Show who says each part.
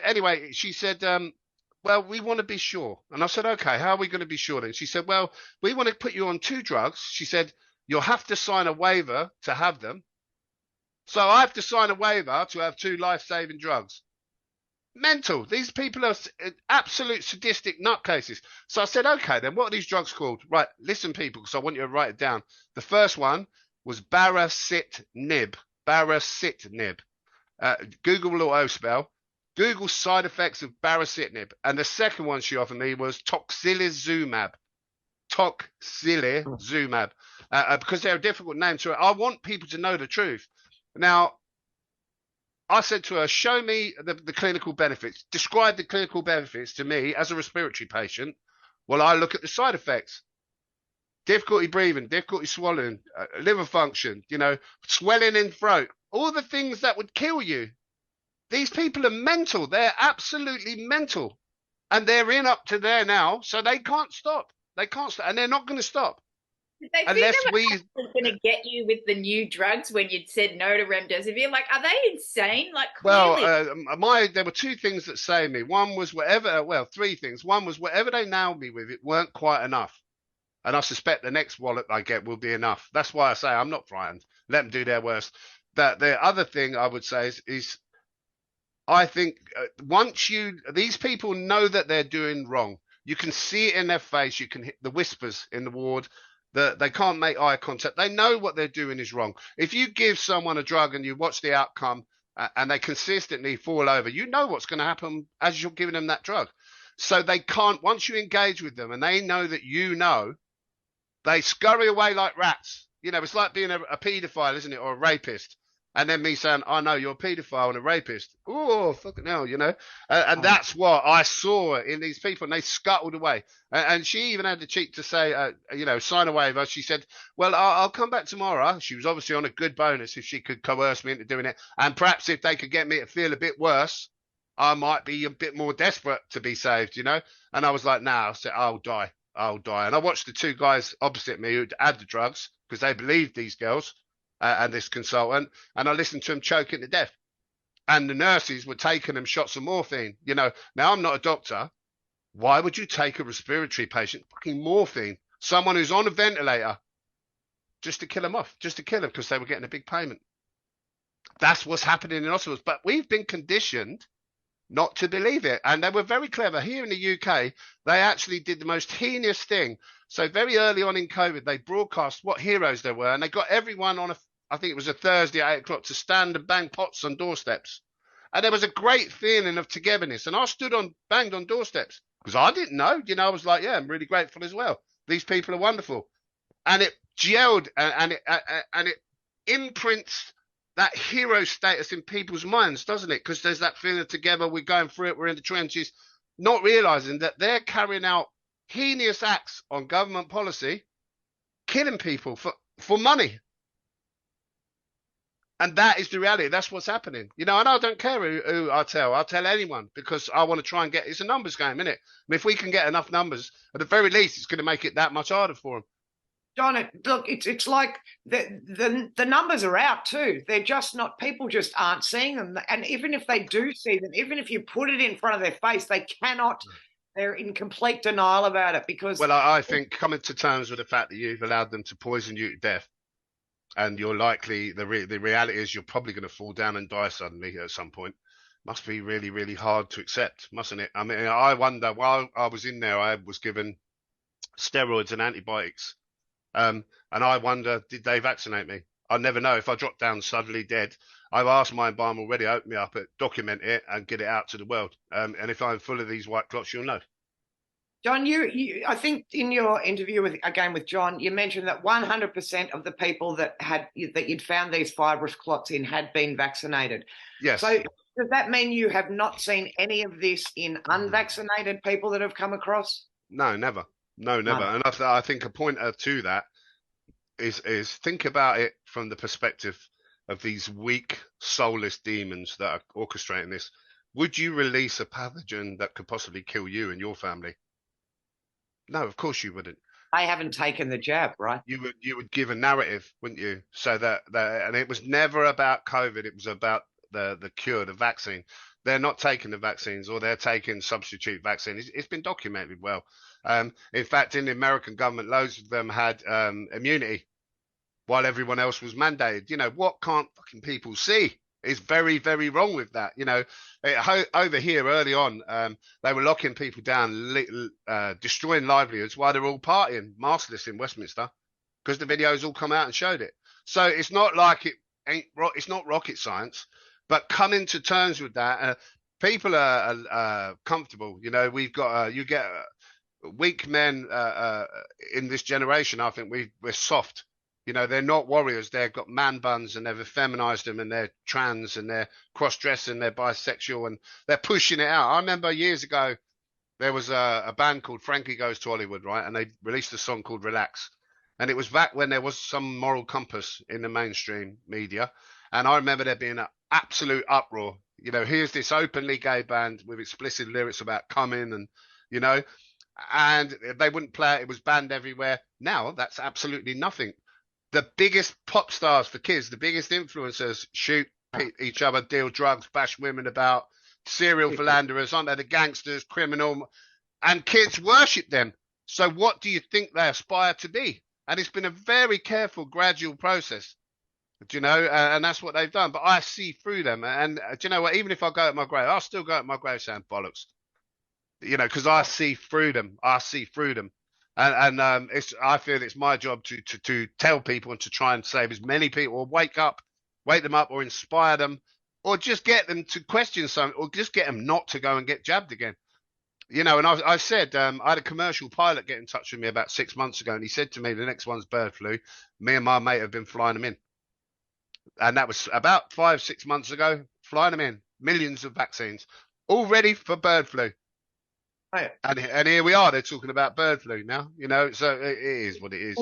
Speaker 1: anyway, she said, well, we want to be sure. And I said, okay, how are we going to be sure then? She said, well, we want to put you on 2 drugs. She said, you'll have to sign a waiver to have them. So I have to sign a waiver to have 2 life-saving drugs. Mental. These people are absolute sadistic nutcases. So I said, okay, then what are these drugs called? Right, listen, people, because I want you to write it down. The first one was baricitinib. Baricitinib. Google will auto spell. Google side effects of baricitinib. And the second one she offered me was toxilizumab. Toxilizumab. Because they're a difficult name to it. I want people to know the truth. Now, I said to her, show me the clinical benefits. Describe the clinical benefits to me as a respiratory patient. Well, I look at the side effects. Difficulty breathing, difficulty swallowing, liver function, swelling in throat, all the things that would kill you. These people are mental. They're absolutely mental. And they're in up to there now, so they can't stop. They can't stop, and they're not going to stop.
Speaker 2: Did they think
Speaker 1: Unless
Speaker 2: they
Speaker 1: we
Speaker 2: were going to get you with the new drugs when you'd said no to remdesivir? Like, are they insane? Like,
Speaker 1: Well,
Speaker 2: clearly.
Speaker 1: there were 2 things that saved me. One was well, 3 things. One was whatever they nailed me with, it weren't quite enough. And I suspect the next wallet I get will be enough. That's why I say I'm not frightened. Let them do their worst. That the other thing I would say is I think these people know that they're doing wrong. You can see it in their face. You can hit the whispers in the ward. They can't make eye contact. They know what they're doing is wrong. If you give someone a drug and you watch the outcome and they consistently fall over, you know what's going to happen as you're giving them that drug. So they can't, once you engage with them and they know that they scurry away like rats. It's like being a paedophile, isn't it? Or a rapist. And then me saying, I know you're a paedophile and a rapist. Oh, fucking hell, And that's what I saw in these people. And they scuttled away. And she even had the cheek to say, sign a waiver. She said, well, I'll come back tomorrow. She was obviously on a good bonus if she could coerce me into doing it. And perhaps if they could get me to feel a bit worse, I might be a bit more desperate to be saved, And I was like, I said, I'll die. And I watched the 2 guys opposite me who'd had the drugs because they believed these girls. And this consultant, and I listened to him choking to death. And the nurses were taking them shots of morphine. Now I'm not a doctor. Why would you take a respiratory patient fucking morphine? Someone who's on a ventilator just to kill them off, just to kill them because they were getting a big payment. That's what's happening in hospitals. But we've been conditioned not to believe it. And they were very clever. Here in the UK, they actually did the most heinous thing. So very early on in COVID, they broadcast what heroes they were. And they got everyone on I think it was a Thursday at 8 o'clock to stand and bang pots on doorsteps. And there was a great feeling of togetherness. And I banged on doorsteps because I didn't know. I was like, yeah, I'm really grateful as well. These people are wonderful. And it gelled and it imprints that hero status in people's minds, doesn't it? Because there's that feeling of together, we're going through it, we're in the trenches, not realizing that they're carrying out heinous acts on government policy, killing people for money. And that is the reality. That's what's happening. And I don't care who I tell. I'll tell anyone because I want to try and it's a numbers game, isn't it? If we can get enough numbers, at the very least, it's going to make it that much harder for them.
Speaker 3: John, look, it's like the numbers are out too. They're just not, people just aren't seeing them. And even if they do see them, even if you put it in front of their face, they cannot, they're in complete denial about it because...
Speaker 1: Well, I think coming to terms with the fact that you've allowed them to poison you to death, and you're likely, the reality is you're probably going to fall down and die suddenly at some point, must be really, really hard to accept, mustn't it? I mean, I wonder, while I was in there, I was given steroids and antibiotics. And I wonder, did they vaccinate me? I'll never know. If I drop down suddenly dead, I've asked my embalmer already, open me up, document it and get it out to the world. And if I'm full of these white clots, you'll know.
Speaker 3: John, I think in your interview with John, you mentioned that 100% of the people that you'd found these fibrous clots in had been vaccinated.
Speaker 1: Yes.
Speaker 3: So does that mean you have not seen any of this in unvaccinated people that have come across?
Speaker 1: No, never. No, never. No. And I think a pointer to that is think about it from the perspective of these weak, soulless demons that are orchestrating this. Would you release a pathogen that could possibly kill you and your family? No, of course you wouldn't.
Speaker 3: They haven't taken the jab, right?
Speaker 1: You would give a narrative, wouldn't you? So that and it was never about COVID. It was about the cure, the vaccine. They're not taking the vaccines, or they're taking substitute vaccine. It's been documented well. In fact, in the American government, loads of them had immunity while everyone else was mandated. You know, what can't fucking people see? Is very, very wrong with that. You know, over here early on, they were locking people down, destroying livelihoods while they're all partying, maskless in Westminster, because the videos all come out and showed it. So it's not like it's not rocket science, but coming to terms with that, people are comfortable. You know, we've got you get weak men in this generation. I think we're soft. You know, they're not warriors. They've got man buns and they've effeminized them, and they're trans and they're cross-dressing, they're bisexual, and they're pushing it out. I remember years ago, there was a band called Frankie Goes to Hollywood, right? And they released a song called Relax. And it was back when there was some moral compass in the mainstream media. And I remember there being an absolute uproar. You know, here's this openly gay band with explicit lyrics about coming and, you know, and they wouldn't play it. It was banned everywhere. Now that's absolutely nothing. The biggest pop stars for kids, the biggest influencers shoot each other, deal drugs, bash women about, serial philanderers, aren't they? The gangsters, criminal, and kids worship them. So what do you think they aspire to be? And it's been a very careful, gradual process, do you know? And that's what they've done. But I see through them. And do you know what? Even if I go at my grave, I'll still go at my grave saying bollocks, you know, because I see through them. I see through them. And I feel it's my job to tell people and to try and save as many people, or wake them up, or inspire them, or just get them to question something, or just get them not to go and get jabbed again. You know, and I said, I had a commercial pilot get in touch with me about 6 months ago, and he said to me, the next one's bird flu. Me and my mate have been flying them in. And that was about 5-6 months ago, flying them in, millions of vaccines, all ready for bird flu.
Speaker 3: Right.
Speaker 1: And here we are. They're talking about bird flu now. You know, so it is what it is.